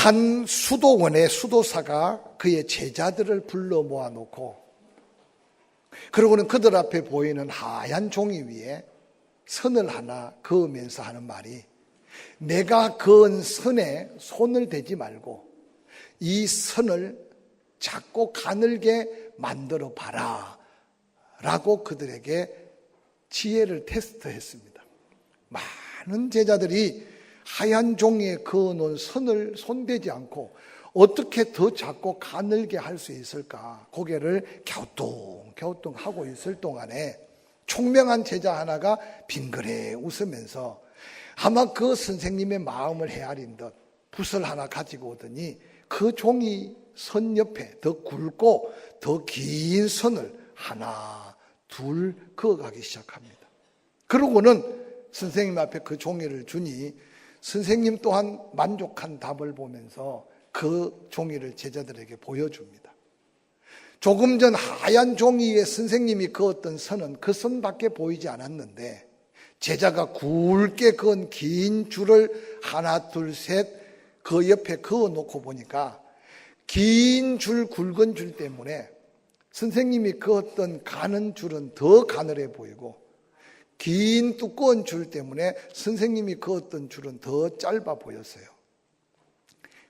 한 수도원의 수도사가 그의 제자들을 불러 모아놓고 그러고는 그들 앞에 보이는 하얀 종이 위에 선을 하나 그으면서 하는 말이, 내가 그은 선에 손을 대지 말고 이 선을 작고 가늘게 만들어 봐라 라고 그들에게 지혜를 테스트했습니다. 많은 제자들이 하얀 종이에 그어놓은 선을 손대지 않고 어떻게 더 작고 가늘게 할 수 있을까 고개를 갸우뚱갸우뚱 하고 있을 동안에 총명한 제자 하나가 빙그레 웃으면서 아마 그 선생님의 마음을 헤아린 듯 붓을 하나 가지고 오더니 그 종이 선 옆에 더 굵고 더 긴 선을 하나 둘 그어가기 시작합니다. 그러고는 선생님 앞에 그 종이를 주니 선생님 또한 만족한 답을 보면서 그 종이를 제자들에게 보여줍니다. 조금 전 하얀 종이 위에 선생님이 그었던 선은 그 선밖에 보이지 않았는데 제자가 굵게 그은 긴 줄을 하나 둘 셋 그 옆에 그어 놓고 보니까 긴 줄 굵은 줄 때문에 선생님이 그었던 가는 줄은 더 가늘해 보이고 긴 두꺼운 줄 때문에 선생님이 그었던 줄은 더 짧아 보였어요.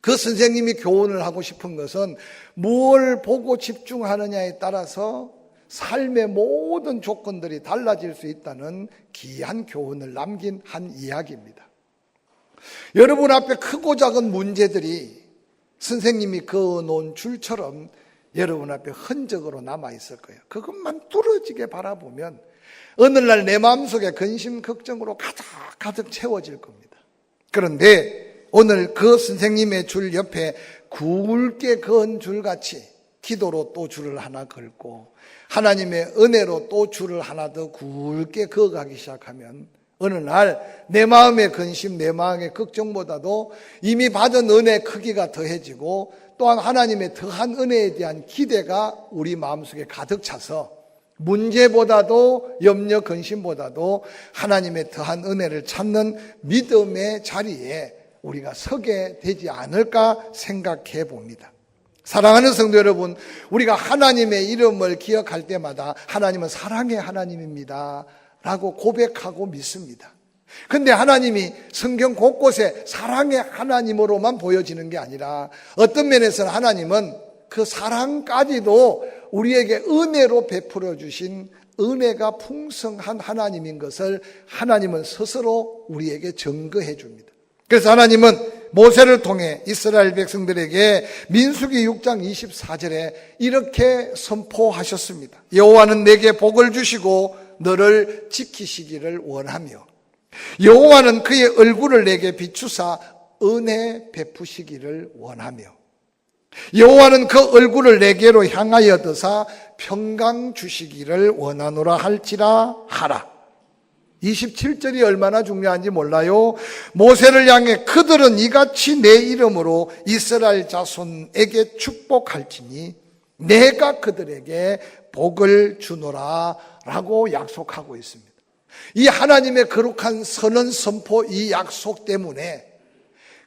그 선생님이 교훈을 하고 싶은 것은 뭘 보고 집중하느냐에 따라서 삶의 모든 조건들이 달라질 수 있다는 귀한 교훈을 남긴 한 이야기입니다. 여러분 앞에 크고 작은 문제들이 선생님이 그어놓은 줄처럼 여러분 앞에 흔적으로 남아있을 거예요. 그것만 뚫어지게 바라보면 어느 날 내 마음속에 근심, 걱정으로 가득 채워질 겁니다. 그런데 오늘 그 선생님의 줄 옆에 굵게 그은 줄같이 기도로 또 줄을 하나 걸고 하나님의 은혜로 또 줄을 하나 더 굵게 그어가기 시작하면 어느 날 내 마음의 근심, 내 마음의 걱정보다도 이미 받은 은혜의 크기가 더해지고 또한 하나님의 더한 은혜에 대한 기대가 우리 마음속에 가득 차서 문제보다도 염려, 근심보다도 하나님의 더한 은혜를 찾는 믿음의 자리에 우리가 서게 되지 않을까 생각해 봅니다. 사랑하는 성도 여러분, 우리가 하나님의 이름을 기억할 때마다 하나님은 사랑의 하나님입니다 라고 고백하고 믿습니다. 근데 하나님이 성경 곳곳에 사랑의 하나님으로만 보여지는 게 아니라 어떤 면에서는 하나님은 그 사랑까지도 우리에게 은혜로 베풀어 주신 은혜가 풍성한 하나님인 것을 하나님은 스스로 우리에게 증거해 줍니다. 그래서 하나님은 모세를 통해 이스라엘 백성들에게 민수기 6장 24절에 이렇게 선포하셨습니다. 여호와는 내게 복을 주시고 너를 지키시기를 원하며 여호와는 그의 얼굴을 내게 비추사 은혜 베푸시기를 원하며 여호와는 그 얼굴을 내게로 향하여 드사 평강 주시기를 원하노라 할지라 하라. 27절이 얼마나 중요한지 몰라요. 모세를 향해 그들은 이같이 내 이름으로 이스라엘 자손에게 축복할지니 내가 그들에게 복을 주노라 라고 약속하고 있습니다. 이 하나님의 거룩한 선언 선포 이 약속 때문에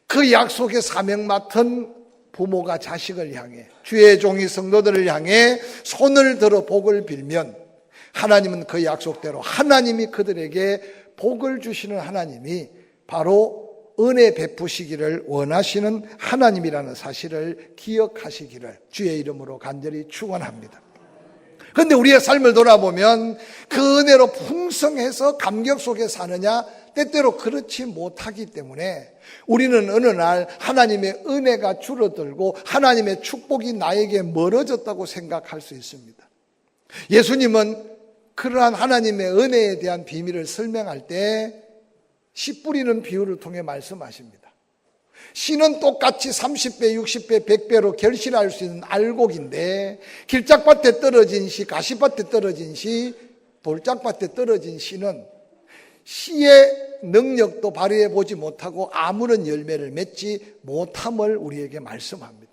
그 약속의 사명 맡은 부모가 자식을 향해 주의 종이 성도들을 향해 손을 들어 복을 빌면 하나님은 그 약속대로 하나님이 그들에게 복을 주시는 하나님이 바로 은혜 베푸시기를 원하시는 하나님이라는 사실을 기억하시기를 주의 이름으로 간절히 축원합니다. 그런데 우리의 삶을 돌아보면 그 은혜로 풍성해서 감격 속에 사느냐? 때때로 그렇지 못하기 때문에 우리는 어느 날 하나님의 은혜가 줄어들고 하나님의 축복이 나에게 멀어졌다고 생각할 수 있습니다. 예수님은 그러한 하나님의 은혜에 대한 비밀을 설명할 때 씨 뿌리는 비유를 통해 말씀하십니다. 씨는 똑같이 30배, 60배, 100배로 결실할 수 있는 알곡인데 길짝밭에 떨어진 씨, 가시밭에 떨어진 씨, 돌짝밭에 떨어진 씨는 씨의 능력도 발휘해 보지 못하고 아무런 열매를 맺지 못함을 우리에게 말씀합니다.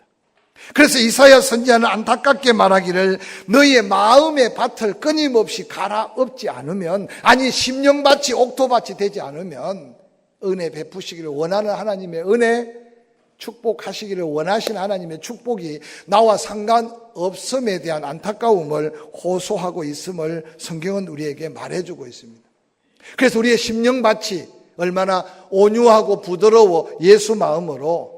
그래서 이사야 선지자는 안타깝게 말하기를 너희의 마음의 밭을 끊임없이 갈아엎지 않으면, 아니 심령밭이 옥토밭이 되지 않으면 은혜 베푸시기를 원하는 하나님의 은혜 축복하시기를 원하신 하나님의 축복이 나와 상관없음에 대한 안타까움을 호소하고 있음을 성경은 우리에게 말해주고 있습니다. 그래서 우리의 심령밭이 얼마나 온유하고 부드러워 예수 마음으로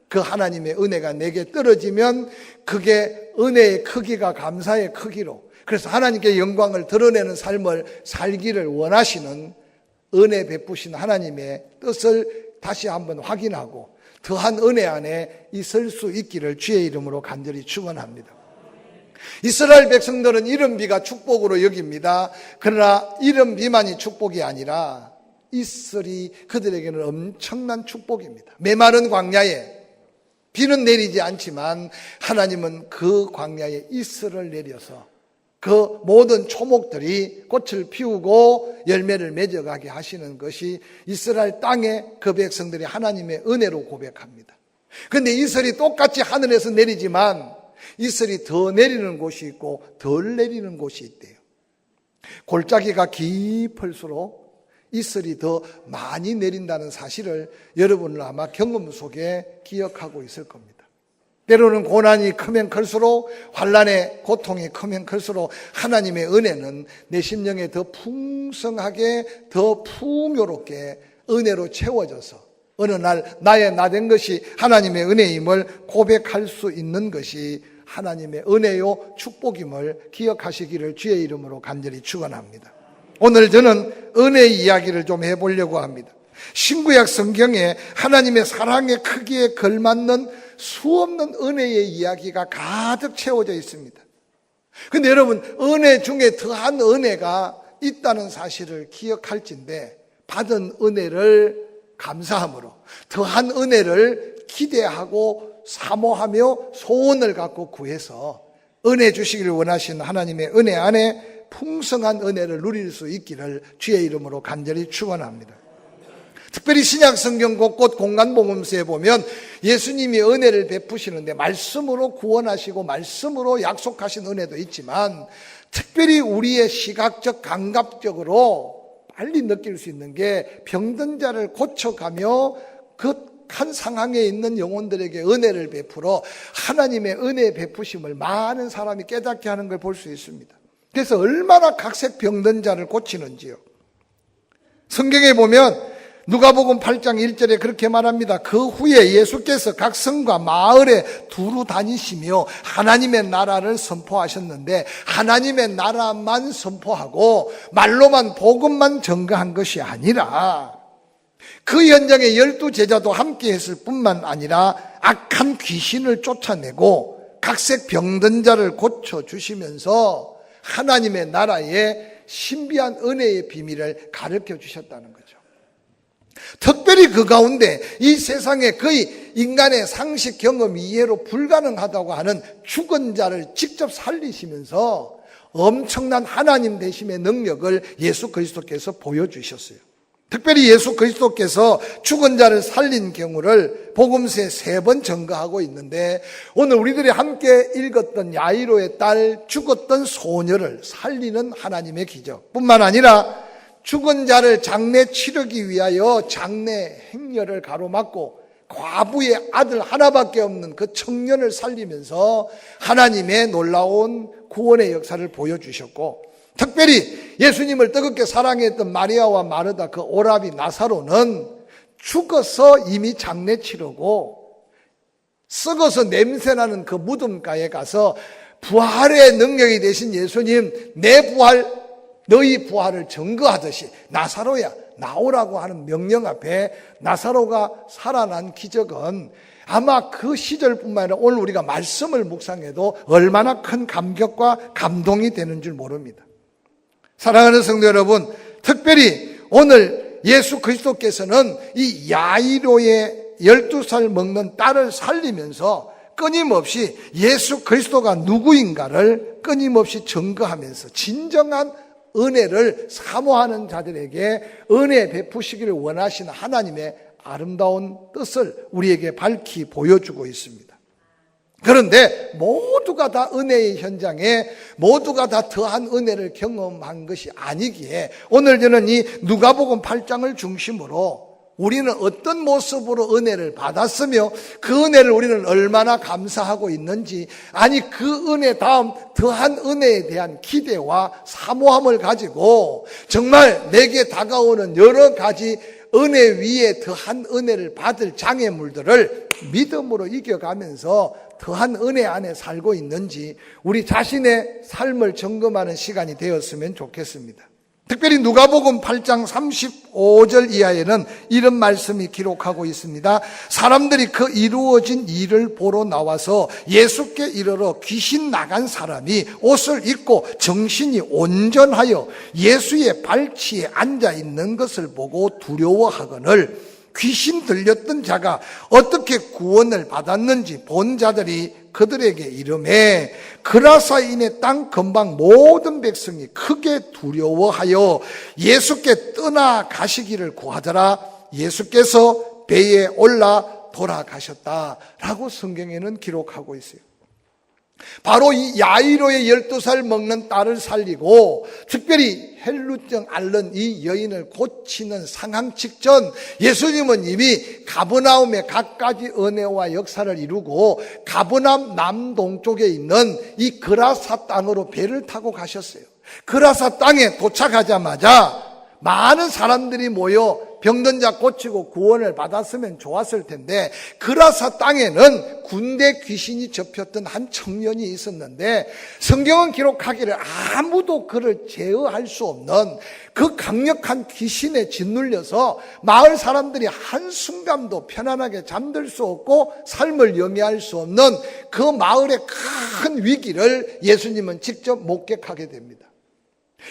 그 하나님의 은혜가 내게 떨어지면 그게 은혜의 크기가 감사의 크기로, 그래서 하나님께 영광을 드러내는 삶을 살기를 원하시는 은혜 베푸신 하나님의 뜻을 다시 한번 확인하고 더한 은혜 안에 있을 수 있기를 주의 이름으로 간절히 축원합니다. 이스라엘 백성들은 이른비가 축복으로 여깁니다. 그러나 이른비만이 축복이 아니라 이슬이 그들에게는 엄청난 축복입니다. 메마른 광야에 비는 내리지 않지만 하나님은 그 광야에 이슬을 내려서 그 모든 초목들이 꽃을 피우고 열매를 맺어가게 하시는 것이 이스라엘 땅의 그 백성들이 하나님의 은혜로 고백합니다. 그런데 이슬이 똑같이 하늘에서 내리지만 이슬이 더 내리는 곳이 있고 덜 내리는 곳이 있대요. 골짜기가 깊을수록 이슬이 더 많이 내린다는 사실을 여러분은 아마 경험 속에 기억하고 있을 겁니다. 때로는 고난이 크면 클수록, 환난의 고통이 크면 클수록 하나님의 은혜는 내 심령에 더 풍성하게, 더 풍요롭게 은혜로 채워져서 어느 날 나의 나된 것이 하나님의 은혜임을 고백할 수 있는 것이 하나님의 은혜요 축복임을 기억하시기를 주의 이름으로 간절히 축원합니다. 오늘 저는 은혜 이야기를 좀 해보려고 합니다. 신구약 성경에 하나님의 사랑의 크기에 걸맞는 수없는 은혜의 이야기가 가득 채워져 있습니다. 그런데 여러분, 은혜 중에 더한 은혜가 있다는 사실을 기억할진데, 받은 은혜를 감사함으로 더한 은혜를 기대하고 사모하며 소원을 갖고 구해서 은혜 주시기를 원하시는 하나님의 은혜 안에 풍성한 은혜를 누릴 수 있기를 주의 이름으로 간절히 축원합니다. 특별히 신약 성경 곳곳 공간복음서에 보면 예수님이 은혜를 베푸시는데 말씀으로 구원하시고 말씀으로 약속하신 은혜도 있지만, 특별히 우리의 시각적 감각적으로 빨리 느낄 수 있는 게 병든 자를 고쳐가며 그 한 상황에 있는 영혼들에게 은혜를 베풀어 하나님의 은혜 베푸심을 많은 사람이 깨닫게 하는 걸 볼 수 있습니다. 그래서 얼마나 각색 병든 자를 고치는지요. 성경에 보면 누가복음 8장 1절에 그렇게 말합니다. 그 후에 예수께서 각 성과 마을에 두루 다니시며 하나님의 나라를 선포하셨는데, 하나님의 나라만 선포하고 말로만 복음만 전가한 것이 아니라 그 현장에 12제자도 함께 했을 뿐만 아니라 악한 귀신을 쫓아내고 각색 병든 자를 고쳐주시면서 하나님의 나라의 신비한 은혜의 비밀을 가르쳐 주셨다는 거죠. 특별히 그 가운데 이 세상에 거의 인간의 상식 경험 이해로 불가능하다고 하는 죽은 자를 직접 살리시면서 엄청난 하나님 되심의 능력을 예수 그리스도께서 보여주셨어요. 특별히 예수 그리스도께서 죽은 자를 살린 경우를 복음서에 3번 전가하고 있는데, 오늘 우리들이 함께 읽었던 야이로의 딸 죽었던 소녀를 살리는 하나님의 기적 뿐만 아니라 죽은 자를 장례 치르기 위하여 장례 행렬을 가로막고 과부의 아들 하나밖에 없는 그 청년을 살리면서 하나님의 놀라운 구원의 역사를 보여주셨고, 특별히 예수님을 뜨겁게 사랑했던 마리아와 마르다 그 오라비 나사로는 죽어서 이미 장례 치르고 썩어서 냄새나는 그 무덤가에 가서 부활의 능력이 되신 예수님, 내 부활, 너희 부활을 증거하듯이 나사로야 나오라고 하는 명령 앞에 나사로가 살아난 기적은 아마 그 시절뿐만 아니라 오늘 우리가 말씀을 묵상해도 얼마나 큰 감격과 감동이 되는 줄 모릅니다. 사랑하는 성도 여러분, 특별히 오늘 예수 그리스도께서는 이 야이로의 12살 먹는 딸을 살리면서 끊임없이 예수 그리스도가 누구인가를 끊임없이 증거하면서 진정한 은혜를 사모하는 자들에게 은혜 베푸시기를 원하시는 하나님의 아름다운 뜻을 우리에게 밝히 보여주고 있습니다. 그런데 모두가 다 은혜의 현장에 모두가 다 더한 은혜를 경험한 것이 아니기에 오늘 저는 이 누가복음 8장을 중심으로 우리는 어떤 모습으로 은혜를 받았으며 그 은혜를 우리는 얼마나 감사하고 있는지, 아니 그 은혜 다음 더한 은혜에 대한 기대와 사모함을 가지고 정말 내게 다가오는 여러 가지 은혜 위에 더한 은혜를 받을 장애물들을 믿음으로 이겨가면서 더한 은혜 안에 살고 있는지 우리 자신의 삶을 점검하는 시간이 되었으면 좋겠습니다. 특별히 누가복음 8장 35절 이하에는 이런 말씀이 기록하고 있습니다. 사람들이 그 이루어진 일을 보러 나와서 예수께 이르러 귀신 나간 사람이 옷을 입고 정신이 온전하여 예수의 발치에 앉아 있는 것을 보고 두려워하거늘 귀신 들렸던 자가 어떻게 구원을 받았는지 본 자들이 그들에게 이르매 그라사인의 땅 근방 모든 백성이 크게 두려워하여 예수께 떠나가시기를 구하더라. 예수께서 배에 올라 돌아가셨다라고 성경에는 기록하고 있어요. 바로 이 야이로의 12살 먹는 딸을 살리고 특별히 헬루증 앓는 이 여인을 고치는 상황 직전 예수님은 이미 가버나움의 갖가지 은혜와 역사를 이루고 가버나움 남동쪽에 있는 이 그라사 땅으로 배를 타고 가셨어요. 그라사 땅에 도착하자마자 많은 사람들이 모여 병든 자 고치고 구원을 받았으면 좋았을 텐데 그라사 땅에는 군대 귀신이 접혔던 한 청년이 있었는데 성경은 기록하기를 아무도 그를 제어할 수 없는 그 강력한 귀신에 짓눌려서 마을 사람들이 한순간도 편안하게 잠들 수 없고 삶을 영위할 수 없는 그 마을의 큰 위기를 예수님은 직접 목격하게 됩니다.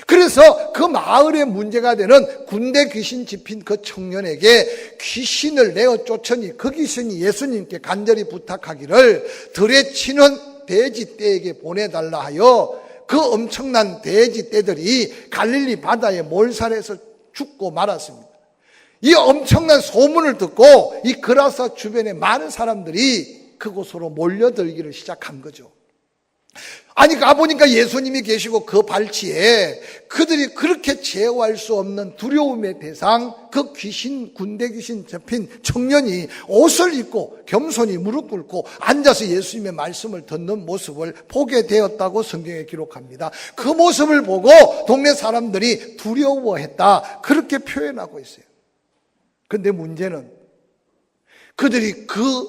그래서 그 마을의 문제가 되는 군대 귀신 집힌 그 청년에게 귀신을 내어 쫓으니 그 귀신이 예수님께 간절히 부탁하기를 들에 치는 돼지떼에게 보내달라 하여 그 엄청난 돼지떼들이 갈릴리 바다에 몰살해서 죽고 말았습니다. 이 엄청난 소문을 듣고 이 그라사 주변의 많은 사람들이 그곳으로 몰려들기를 시작한 거죠. 아니 가보니까 예수님이 계시고 그 발치에 그들이 그렇게 제어할 수 없는 두려움의 대상 그 귀신 군대 귀신 잡힌 청년이 옷을 입고 겸손히 무릎 꿇고 앉아서 예수님의 말씀을 듣는 모습을 보게 되었다고 성경에 기록합니다. 그 모습을 보고 동네 사람들이 두려워했다 그렇게 표현하고 있어요. 그런데 문제는 그들이 그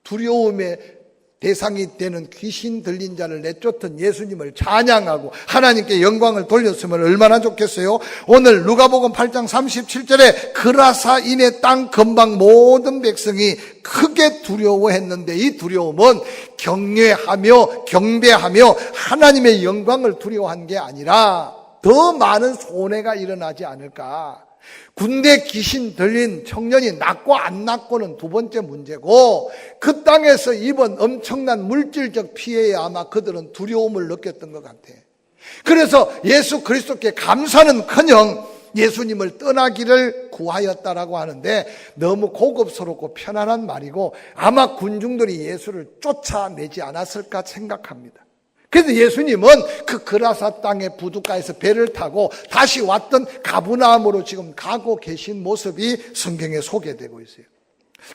두려움의 대상이 되는 귀신 들린 자를 내쫓은 예수님을 찬양하고 하나님께 영광을 돌렸으면 얼마나 좋겠어요. 오늘 누가복음 8장 37절에 그라사인의 땅 근방 모든 백성이 크게 두려워했는데 이 두려움은 경외하며 경배하며 하나님의 영광을 두려워한 게 아니라 더 많은 손해가 일어나지 않을까. 군대 귀신 들린 청년이 낫고 안 낫고는 두 번째 문제고 그 땅에서 입은 엄청난 물질적 피해에 아마 그들은 두려움을 느꼈던 것 같아. 그래서 예수 그리스도께 감사는커녕 예수님을 떠나기를 구하였다라고 하는데 너무 고급스럽고 편안한 말이고 아마 군중들이 예수를 쫓아내지 않았을까 생각합니다. 그래서 예수님은 그 그라사 땅의 부둣가에서 배를 타고 다시 왔던 가브나움으로 지금 가고 계신 모습이 성경에 소개되고 있어요.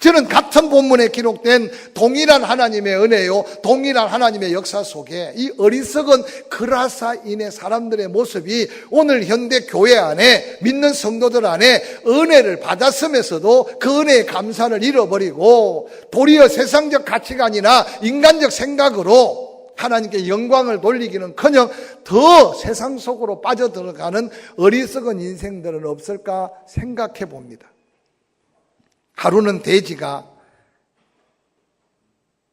저는 같은 본문에 기록된 동일한 하나님의 은혜요, 동일한 하나님의 역사 속에 이 어리석은 그라사인의 사람들의 모습이 오늘 현대 교회 안에 믿는 성도들 안에 은혜를 받았으면서도 그 은혜의 감사를 잃어버리고 도리어 세상적 가치관이나 인간적 생각으로 하나님께 영광을 돌리기는커녕 더 세상 속으로 빠져들어가는 어리석은 인생들은 없을까 생각해 봅니다. 하루는 돼지가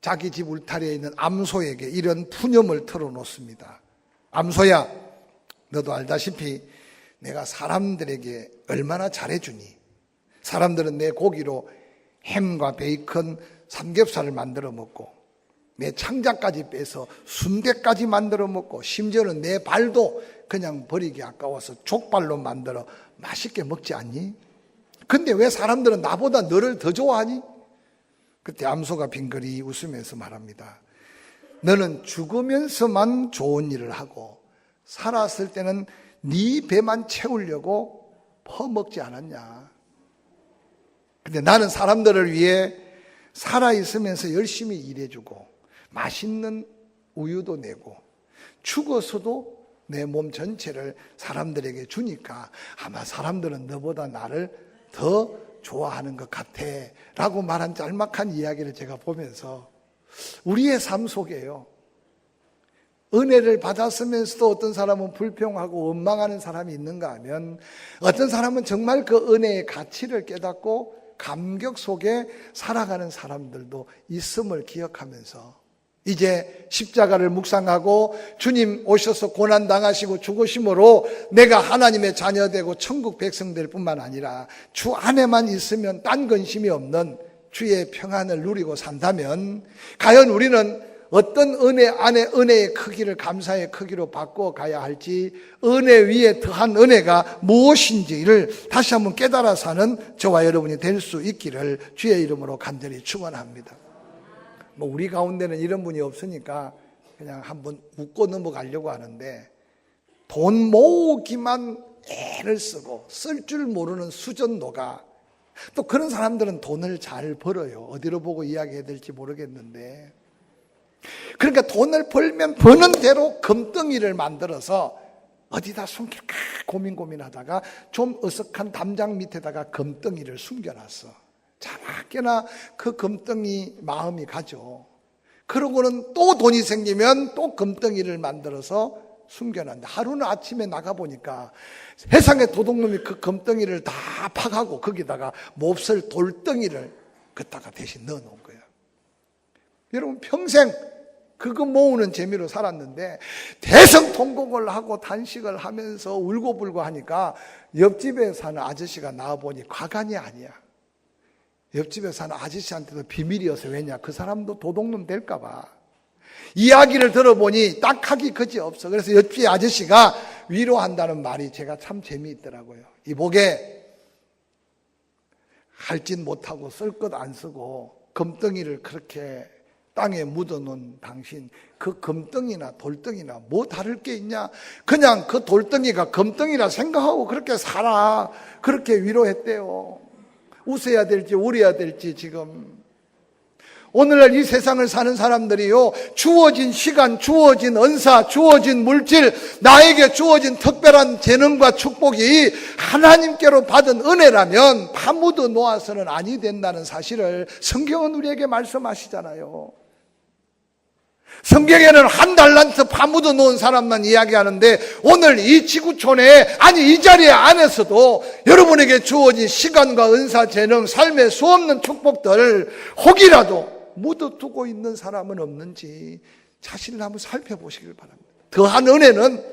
자기 집 울타리에 있는 암소에게 이런 푸념을 털어놓습니다. 암소야, 너도 알다시피 내가 사람들에게 얼마나 잘해주니? 사람들은 내 고기로 햄과 베이컨, 삼겹살을 만들어 먹고 내 창자까지 빼서 순대까지 만들어 먹고 심지어는 내 발도 그냥 버리기 아까워서 족발로 만들어 맛있게 먹지 않니? 근데 왜 사람들은 나보다 너를 더 좋아하니? 그때 암소가 빙그리 웃으면서 말합니다. 너는 죽으면서만 좋은 일을 하고 살았을 때는 네 배만 채우려고 퍼먹지 않았냐? 근데 나는 사람들을 위해 살아있으면서 열심히 일해주고 맛있는 우유도 내고 죽어서도 내 몸 전체를 사람들에게 주니까 아마 사람들은 너보다 나를 더 좋아하는 것 같아 라고 말한 짤막한 이야기를 제가 보면서 우리의 삶 속에요, 은혜를 받았으면서도 어떤 사람은 불평하고 원망하는 사람이 있는가 하면 어떤 사람은 정말 그 은혜의 가치를 깨닫고 감격 속에 살아가는 사람들도 있음을 기억하면서 이제 십자가를 묵상하고 주님 오셔서 고난당하시고 죽으심으로 내가 하나님의 자녀되고 천국 백성 될 뿐만 아니라 주 안에만 있으면 딴 근심이 없는 주의 평안을 누리고 산다면 과연 우리는 어떤 은혜 안에 은혜의 크기를 감사의 크기로 바꿔 가야 할지, 은혜 위에 더한 은혜가 무엇인지를 다시 한번 깨달아 사는 저와 여러분이 될 수 있기를 주의 이름으로 간절히 축원합니다. 뭐 우리 가운데는 이런 분이 없으니까 그냥 한번 웃고 넘어가려고 하는데, 돈 모으기만 애를 쓰고 쓸 줄 모르는 수전노가, 또 그런 사람들은 돈을 잘 벌어요. 어디로 보고 이야기해야 될지 모르겠는데, 그러니까 돈을 벌면 버는 대로 금덩이를 만들어서 어디다 숨길까 고민하다가 좀 어색한 담장 밑에다가 금덩이를 숨겨놨어. 자나깨나 그 금덩이 마음이 가죠. 그러고는 또 돈이 생기면 또 금덩이를 만들어서 숨겨놨는데, 하루는 아침에 나가보니까 세상의 도둑놈이 그 금덩이를 다 파가고 거기다가 몹쓸 돌덩이를 걷다가 대신 넣어놓은 거예요. 여러분, 평생 그거 모으는 재미로 살았는데 대성통곡을 하고 단식을 하면서 울고불고 하니까 옆집에 사는 아저씨가 나와보니 과간이 아니야. 옆집에 사는 아저씨한테도 비밀이어서, 왜냐, 그 사람도 도둑놈 될까 봐. 이야기를 들어보니 딱하기 그지없어. 그래서 옆집 아저씨가 위로한다는 말이 제가 참 재미있더라고요. 이보게, 할 짓 못하고 쓸 것 안 쓰고 금덩이를 그렇게 땅에 묻어놓은 당신, 그 금덩이나 돌덩이나 뭐 다를 게 있냐? 그냥 그 돌덩이가 금덩이라 생각하고 그렇게 살아. 그렇게 위로했대요. 웃어야 될지 울어야 될지. 지금 오늘날 이 세상을 사는 사람들이요, 주어진 시간, 주어진 은사, 주어진 물질, 나에게 주어진 특별한 재능과 축복이 하나님께로 받은 은혜라면 파묻어 놓아서는 아니 된다는 사실을 성경은 우리에게 말씀하시잖아요. 성경에는 한 달란트 파묻어 놓은 사람만 이야기하는데, 오늘 이 지구촌에, 아니 이 자리에 안에서도 여러분에게 주어진 시간과 은사, 재능, 삶의 수없는 축복들을 혹이라도 묻어두고 있는 사람은 없는지 자신을 한번 살펴보시길 바랍니다. 더한 은혜는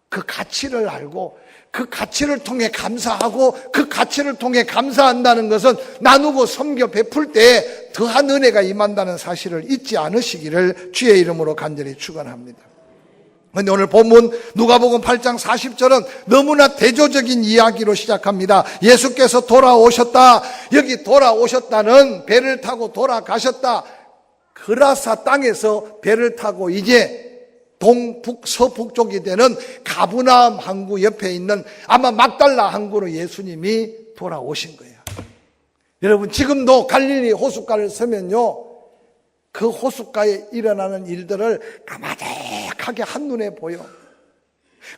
그 가치를 알고 그 가치를 통해 감사하고 그 가치를 통해 감사한다는 것은 나누고 섬겨 베풀 때 더한 은혜가 임한다는 사실을 잊지 않으시기를 주의 이름으로 간절히 축원합니다. 그런데 오늘 본문 누가복음 8장 40절은 너무나 대조적인 이야기로 시작합니다. 예수께서 돌아오셨다. 여기 돌아오셨다는 배를 타고 돌아가셨다. 그라사 땅에서 배를 타고 이제 동북 서북쪽이 되는 가브나움 항구 옆에 있는 아마 막달라 항구로 예수님이 돌아오신 거예요. 여러분, 지금도 갈릴리 호숫가를 서면요, 그 호숫가에 일어나는 일들을 까마득하게 한눈에 보여.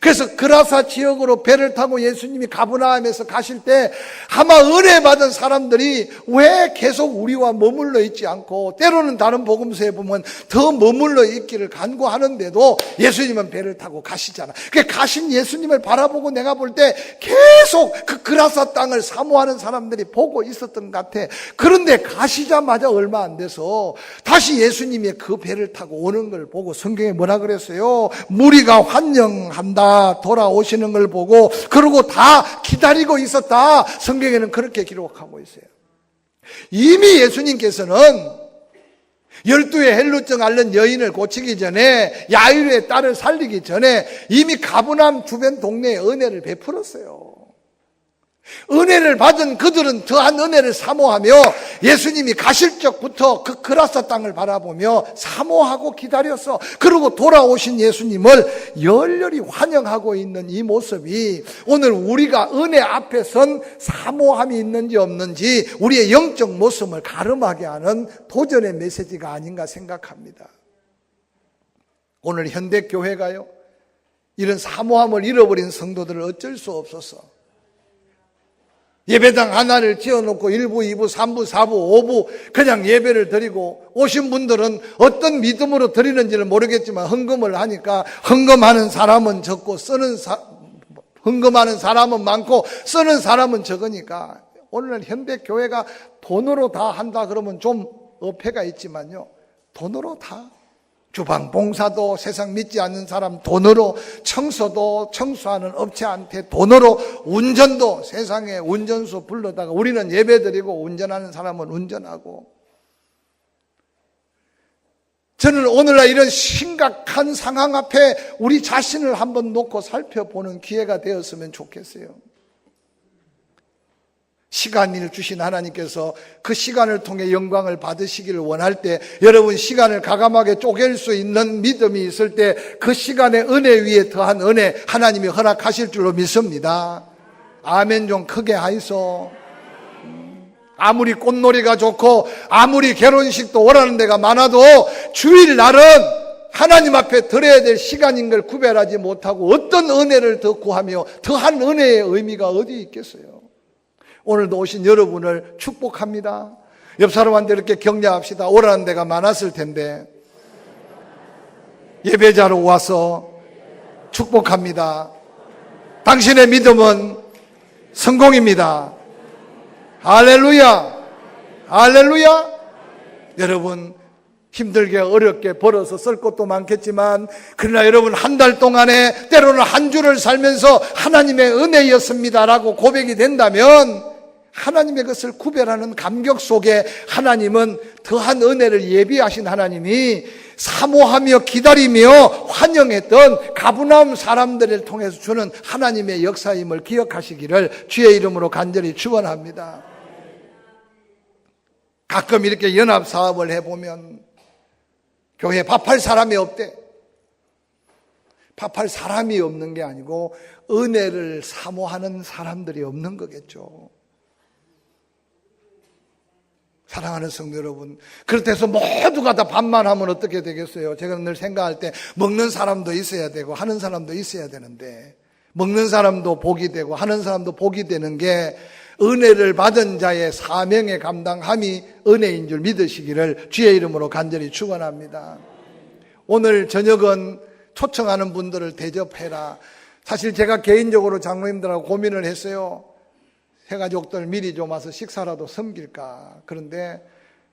그래서 그라사 지역으로 배를 타고 예수님이 가브나움에서 가실 때 아마 은혜 받은 사람들이 왜 계속 우리와 머물러 있지 않고, 때로는 다른 복음서에 보면 더 머물러 있기를 간구하는데도 예수님은 배를 타고 가시잖아. 그 가신 예수님을 바라보고 내가 볼 때 계속 그 그라사 땅을 사모하는 사람들이 보고 있었던 것 같아. 그런데 가시자마자 얼마 안 돼서 다시 예수님이 그 배를 타고 오는 걸 보고 성경에 뭐라 그랬어요? 무리가 환영한다, 돌아오시는 걸 보고, 그러고 다 기다리고 있었다. 성경에는 그렇게 기록하고 있어요. 이미 예수님께서는 12의 헬루증 앓는 여인을 고치기 전에, 야이로의 딸을 살리기 전에 이미 가브나움 주변 동네에 은혜를 베풀었어요. 은혜를 받은 그들은 더한 은혜를 사모하며 예수님이 가실 적부터 그 그라사 땅을 바라보며 사모하고 기다렸어. 그리고 돌아오신 예수님을 열렬히 환영하고 있는 이 모습이 오늘 우리가 은혜 앞에 선 사모함이 있는지 없는지 우리의 영적 모습을 가름하게 하는 도전의 메시지가 아닌가 생각합니다. 오늘 현대교회가요, 이런 사모함을 잃어버린 성도들을 어쩔 수 없어서 예배당 하나를 지어놓고 1부, 2부, 3부, 4부, 5부 그냥 예배를 드리고 오신 분들은 어떤 믿음으로 드리는지를 모르겠지만 헌금을 하니까 헌금하는 사람은 적고 헌금하는 사람은 많고 쓰는 사람은 적으니까 오늘 현대교회가 돈으로 다 한다 그러면 좀 어폐가 있지만요, 돈으로 다 주방 봉사도 세상 믿지 않는 사람 돈으로, 청소도 청소하는 업체한테 돈으로, 운전도 세상에 운전수 불러다가 우리는 예배드리고 운전하는 사람은 운전하고. 저는 오늘날 이런 심각한 상황 앞에 우리 자신을 한번 놓고 살펴보는 기회가 되었으면 좋겠어요. 시간을 주신 하나님께서 그 시간을 통해 영광을 받으시기를 원할 때, 여러분 시간을 가감하게 쪼갤 수 있는 믿음이 있을 때 그 시간의 은혜 위에 더한 은혜 하나님이 허락하실 줄로 믿습니다. 아멘 좀 크게 하이소. 아무리 꽃놀이가 좋고 아무리 결혼식도 오라는 데가 많아도 주일날은 하나님 앞에 드려야 될 시간인 걸 구별하지 못하고 어떤 은혜를 더 구하며 더한 은혜의 의미가 어디 있겠어요. 오늘도 오신 여러분을 축복합니다. 옆 사람한테 이렇게 격려합시다. 오라는 데가 많았을 텐데 예배자로 와서 축복합니다. 당신의 믿음은 성공입니다. 할렐루야, 할렐루야. 여러분 힘들게 어렵게 벌어서 쓸 것도 많겠지만 그러나 여러분 한 달 동안에 때로는 한 주를 살면서 하나님의 은혜였습니다라고 고백이 된다면 하나님의 것을 구별하는 감격 속에 하나님은 더한 은혜를 예비하신 하나님이 사모하며 기다리며 환영했던 가버나움 사람들을 통해서 주는 하나님의 역사임을 기억하시기를 주의 이름으로 간절히 축원합니다. 가끔 이렇게 연합사업을 해보면 교회에 밥할 사람이 없대. 밥할 사람이 없는 게 아니고 은혜를 사모하는 사람들이 없는 거겠죠. 사랑하는 성도 여러분, 그렇다고 해서 모두가 다 밥만 하면 어떻게 되겠어요? 제가 늘 생각할 때 먹는 사람도 있어야 되고 하는 사람도 있어야 되는데 먹는 사람도 복이 되고 하는 사람도 복이 되는 게 은혜를 받은 자의 사명의 감당함이 은혜인 줄 믿으시기를 주의 이름으로 간절히 축원합니다. 오늘 저녁은 초청하는 분들을 대접해라. 사실 제가 개인적으로 장로님들하고 고민을 했어요. 해가족들 미리 좀 와서 식사라도 섬길까. 그런데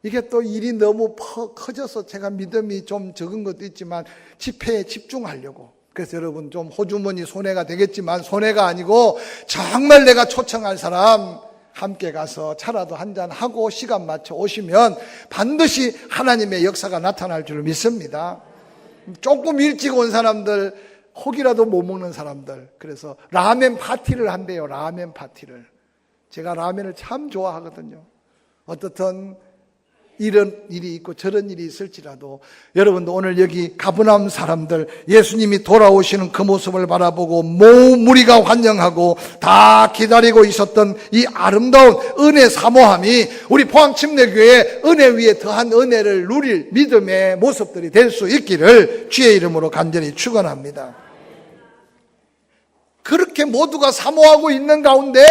이게 또 일이 너무 커져서 제가 믿음이 좀 적은 것도 있지만 집회에 집중하려고. 그래서 여러분 좀 호주머니 손해가 되겠지만 손해가 아니고 정말 내가 초청할 사람 함께 가서 차라도 한잔 하고 시간 맞춰 오시면 반드시 하나님의 역사가 나타날 줄 믿습니다. 조금 일찍 온 사람들, 혹이라도 못 먹는 사람들, 그래서 라멘 파티를 한대요. 라멘 파티를. 제가 라멘을 참 좋아하거든요. 어떻든 이런 일이 있고 저런 일이 있을지라도 여러분도 오늘 여기 가버나움 사람들 예수님이 돌아오시는 그 모습을 바라보고 무리가 환영하고 다 기다리고 있었던 이 아름다운 은혜 사모함이 우리 포항침례교회 은혜 위에 더한 은혜를 누릴 믿음의 모습들이 될 수 있기를 주의 이름으로 간절히 축원합니다. 그렇게 모두가 사모하고 있는 가운데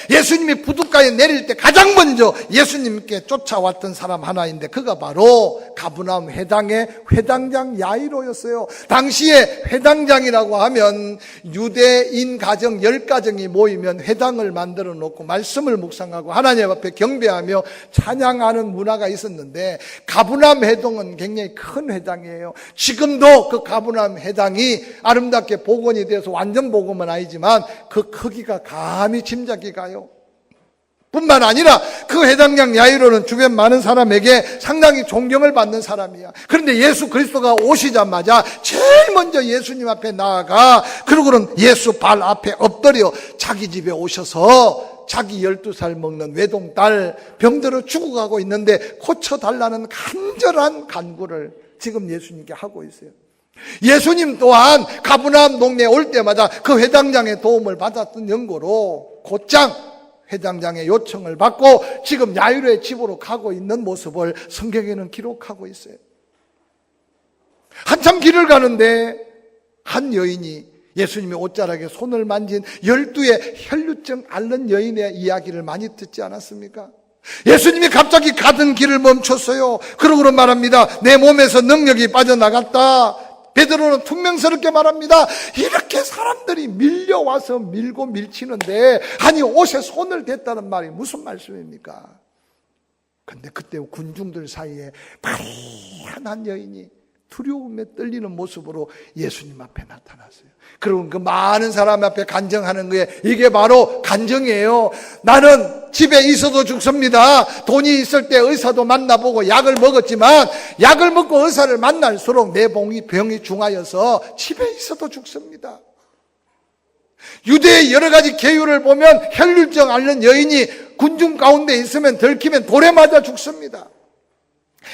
예수님이 부둣가에 내릴 때 가장 먼저 예수님께 쫓아왔던 사람 하나인데 그가 바로 가버나움 회당의 회당장 야이로였어요. 당시에 회당장이라고 하면 유대인 가정 10가정이 모이면 회당을 만들어 놓고 말씀을 묵상하고 하나님 앞에 경배하며 찬양하는 문화가 있었는데 가버나움 회당은 굉장히 큰 회당이에요. 지금도 그 가버나움 회당이 아름답게 복원이 돼서 완전 복원은 아니지만 그 크기가 감히 짐작이 가요. 뿐만 아니라 그 회당장 야이로는 주변 많은 사람에게 상당히 존경을 받는 사람이야. 그런데 예수 그리스도가 오시자마자 제일 먼저 예수님 앞에 나아가 그러고는 예수 발 앞에 엎드려 자기 집에 오셔서 자기 12살 먹는 외동딸 병들어 죽어가고 있는데 고쳐달라는 간절한 간구를 지금 예수님께 하고 있어요. 예수님 또한 가버나움 동네에 올 때마다 그 회당장의 도움을 받았던 연고로 곧장 회당장의 요청을 받고 지금 야이로의 집으로 가고 있는 모습을 성경에는 기록하고 있어요. 한참 길을 가는데 한 여인이 예수님의 옷자락에 손을 만진 12의 혈루증 앓는 여인의 이야기를 많이 듣지 않았습니까? 예수님이 갑자기 가던 길을 멈췄어요. 그러고 말합니다. 내 몸에서 능력이 빠져나갔다. 베드로는 분명스럽게 말합니다. 이렇게 사람들이 밀려와서 밀고 밀치는데 아니 옷에 손을 댔다는 말이 무슨 말씀입니까? 근데 그때 군중들 사이에 바리한 여인이 두려움에 떨리는 모습으로 예수님 앞에 나타났어요. 그리고 그 많은 사람 앞에 간증하는 거에 이게 바로 간증이에요. 나는 집에 있어도 죽습니다. 돈이 있을 때 의사도 만나보고 약을 먹었지만 약을 먹고 의사를 만날수록 내 병이 중하여서 집에 있어도 죽습니다. 유대의 여러 가지 계율을 보면 혈류증 앓는 여인이 군중 가운데 있으면 들키면 돌에 맞아 죽습니다.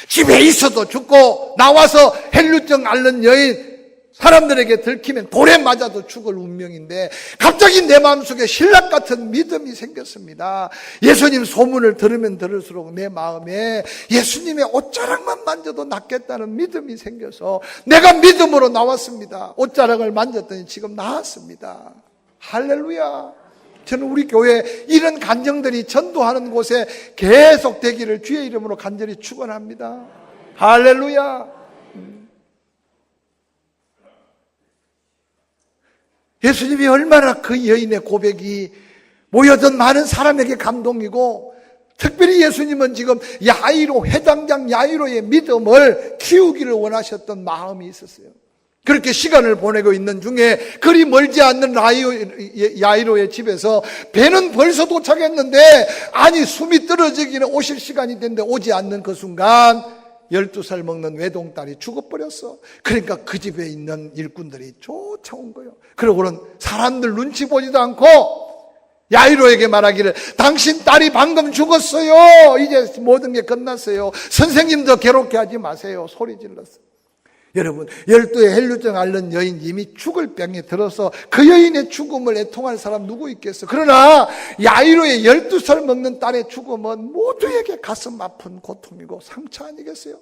집에 있어도 죽고 나와서 혈류증 앓는 여인 사람들에게 들키면 돌에 맞아도 죽을 운명인데 갑자기 내 마음속에 신락 같은 믿음이 생겼습니다. 예수님 소문을 들으면 들을수록 내 마음에 예수님의 옷자락만 만져도 낫겠다는 믿음이 생겨서 내가 믿음으로 나왔습니다. 옷자락을 만졌더니 지금 나았습니다. 할렐루야. 저는 우리 교회 이런 간증들이 전도하는 곳에 계속 되기를 주의 이름으로 간절히 축원합니다. 할렐루야. 예수님이 얼마나 그 여인의 고백이 모여든 많은 사람에게 감동이고 특별히 예수님은 지금 야이로 회당장 야이로의 믿음을 키우기를 원하셨던 마음이 있었어요. 그렇게 시간을 보내고 있는 중에 그리 멀지 않는 야이로의 집에서 배는 벌써 도착했는데 아니 숨이 떨어지기는 오실 시간이 됐는데 오지 않는 그 순간 12살 먹는 외동딸이 죽어버렸어. 그러니까 그 집에 있는 일꾼들이 쫓아온 거예요. 그러고는 사람들 눈치 보지도 않고 야이로에게 말하기를 당신 딸이 방금 죽었어요. 이제 모든 게 끝났어요. 선생님도 괴롭게 하지 마세요. 소리 질렀어요. 여러분 12의 혈류증 앓는 여인 이미 죽을 병에 들어서 그 여인의 죽음을 애통할 사람 누구 있겠어. 그러나 야이로의 12살 먹는 딸의 죽음은 모두에게 가슴 아픈 고통이고 상처 아니겠어요?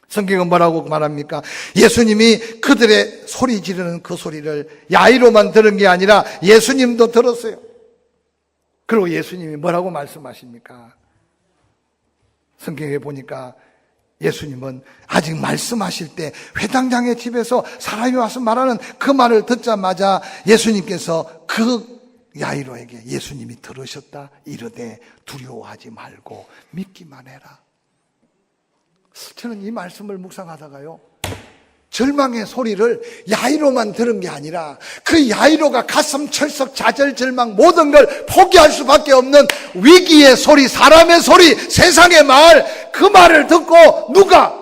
성경은 뭐라고 말합니까? 예수님이 그들의 소리 지르는 그 소리를 야이로만 들은 게 아니라 예수님도 들었어요. 그리고 예수님이 뭐라고 말씀하십니까? 성경에 보니까 예수님은 아직 말씀하실 때 회당장의 집에서 사람이 와서 말하는 그 말을 듣자마자 예수님께서 그 야이로에게 예수님이 들으셨다 이르되 두려워하지 말고 믿기만 해라. 저는 이 말씀을 묵상하다가요 절망의 소리를 야이로만 들은 게 아니라 그 야이로가 가슴 철썩 좌절 절망 모든 걸 포기할 수밖에 없는 위기의 소리, 사람의 소리, 세상의 말 그 말을 듣고 누가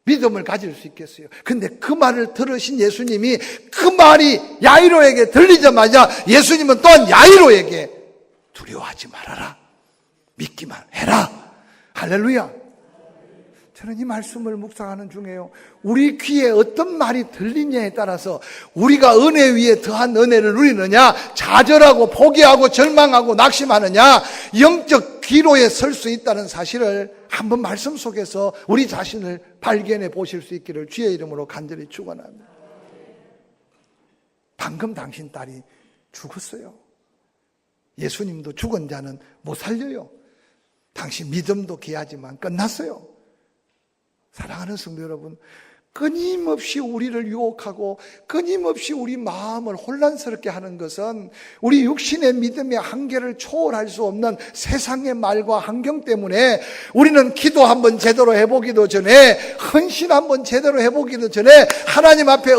믿음을 가질 수 있겠어요? 근데 그 말을 들으신 예수님이 그 말이 야이로에게 들리자마자 예수님은 또한 야이로에게 두려워하지 말아라. 믿기만 해라. 할렐루야. 저는 이 말씀을 묵상하는 중에요 우리 귀에 어떤 말이 들리냐에 따라서 우리가 은혜 위에 더한 은혜를 누리느냐 좌절하고 포기하고 절망하고 낙심하느냐 영적 기로에 설 수 있다는 사실을 한번 말씀 속에서 우리 자신을 발견해 보실 수 있기를 주의 이름으로 간절히 축원합니다. 방금 당신 딸이 죽었어요. 예수님도 죽은 자는 못 살려요. 당신 믿음도 귀하지만 끝났어요. 사랑하는 성도 여러분, 끊임없이 우리를 유혹하고 끊임없이 우리 마음을 혼란스럽게 하는 것은 우리 육신의 믿음의 한계를 초월할 수 없는 세상의 말과 환경 때문에 우리는 기도 한번 제대로 해보기도 전에 헌신 한번 제대로 해보기도 전에 하나님 앞에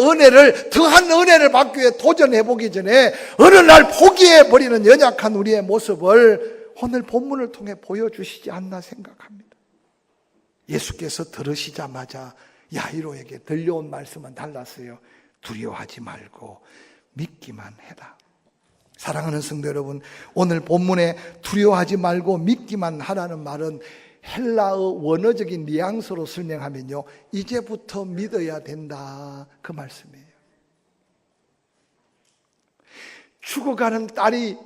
더한 은혜를 받기 위해 도전해보기 전에 어느 날 포기해버리는 연약한 우리의 모습을 오늘 본문을 통해 보여주시지 않나 생각합니다. 예수께서 들으시자마자 야이로에게 들려온 말씀은 달랐어요. 두려워하지 말고 믿기만 해라. 사랑하는 성도 여러분, 오늘 본문에 두려워하지 말고 믿기만 하라는 말은 헬라어 원어적인 뉘앙스로 설명하면요, 이제부터 믿어야 된다, 그 말씀이에요. 죽어가는 딸이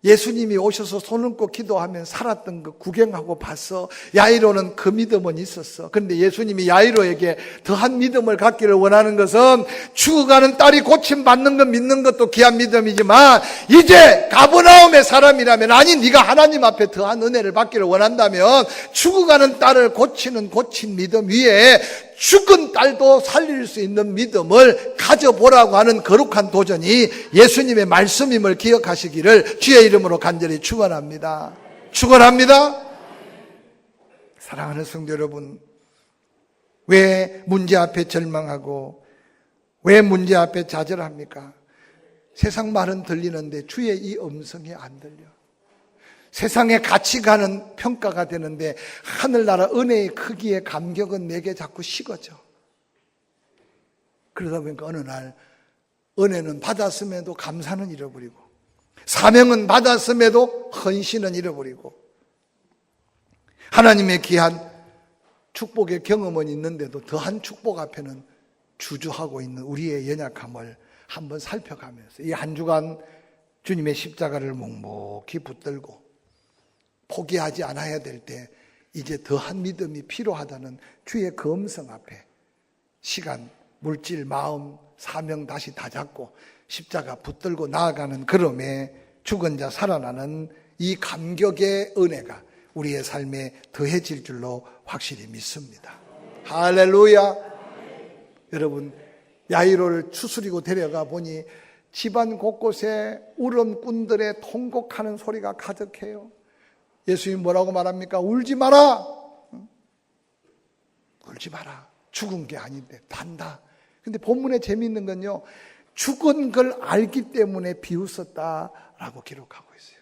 예수님이 오셔서 손 얹고 기도하면 살았던 거 구경하고 봤어. 야이로는 그 믿음은 있었어. 그런데 예수님이 야이로에게 더한 믿음을 갖기를 원하는 것은 죽어가는 딸이 고침받는 것 믿는 것도 귀한 믿음이지만, 이제 가버나움의 사람이라면, 아니 네가 하나님 앞에 더한 은혜를 받기를 원한다면 죽어가는 딸을 고친 믿음 위에 죽은 딸도 살릴 수 있는 믿음을 가져보라고 하는 거룩한 도전이 예수님의 말씀임을 기억하시기를 주의 이름으로 간절히 축원합니다. 축원합니다. 사랑하는 성도 여러분, 왜 문제 앞에 절망하고 왜 문제 앞에 좌절합니까? 세상 말은 들리는데 주의 이 음성이 안 들려. 세상의 가치관은 평가가 되는데 하늘나라 은혜의 크기에 감격은 내게 자꾸 식어져. 그러다 보니까 어느 날 은혜는 받았음에도 감사는 잃어버리고, 사명은 받았음에도 헌신은 잃어버리고, 하나님의 귀한 축복의 경험은 있는데도 더한 축복 앞에는 주저하고 있는 우리의 연약함을 한번 살펴가면서 이 한 주간 주님의 십자가를 묵묵히 붙들고 포기하지 않아야 될 때 이제 더한 믿음이 필요하다는 주의 그 음성 앞에 시간, 물질, 마음, 사명 다시 다 잡고 십자가 붙들고 나아가는 걸음에 죽은 자 살아나는 이 감격의 은혜가 우리의 삶에 더해질 줄로 확실히 믿습니다. 할렐루야. 여러분, 야이로를 추스리고 데려가 보니 집안 곳곳에 울음꾼들의 통곡하는 소리가 가득해요. 예수님 뭐라고 말합니까? 울지 마라. 울지 마라. 죽은 게 아닌데 단다. 근데 본문에 재미있는 건요, 죽은 걸 알기 때문에 비웃었다라고 기록하고 있어요.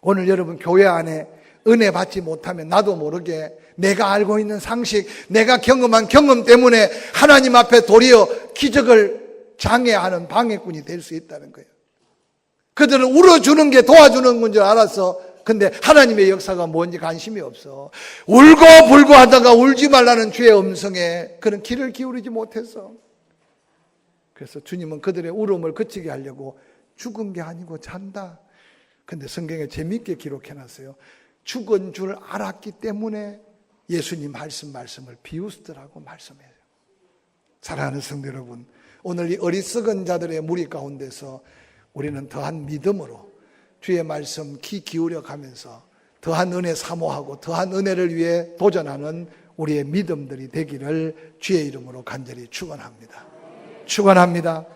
오늘 여러분 교회 안에 은혜 받지 못하면 나도 모르게 내가 알고 있는 상식, 내가 경험한 경험 때문에 하나님 앞에 도리어 기적을 장애하는 방해꾼이 될 수 있다는 거예요. 그들은 울어주는 게 도와주는 건 줄 알았어. 근데 하나님의 역사가 뭔지 관심이 없어. 울고 불고 하다가 울지 말라는 주의 음성에 그런 귀를 기울이지 못했어. 그래서 주님은 그들의 울음을 그치게 하려고 죽은 게 아니고 잔다. 근데 성경에 재미있게 기록해놨어요. 죽은 줄 알았기 때문에 예수님 말씀을 비웃더라고 말씀해요. 사랑하는 성도 여러분, 오늘 이 어리석은 자들의 무리 가운데서 우리는 더한 믿음으로 주의 말씀 귀 기울여 가면서 더한 은혜 사모하고 더한 은혜를 위해 도전하는 우리의 믿음들이 되기를 주의 이름으로 간절히 축원합니다. 축원합니다.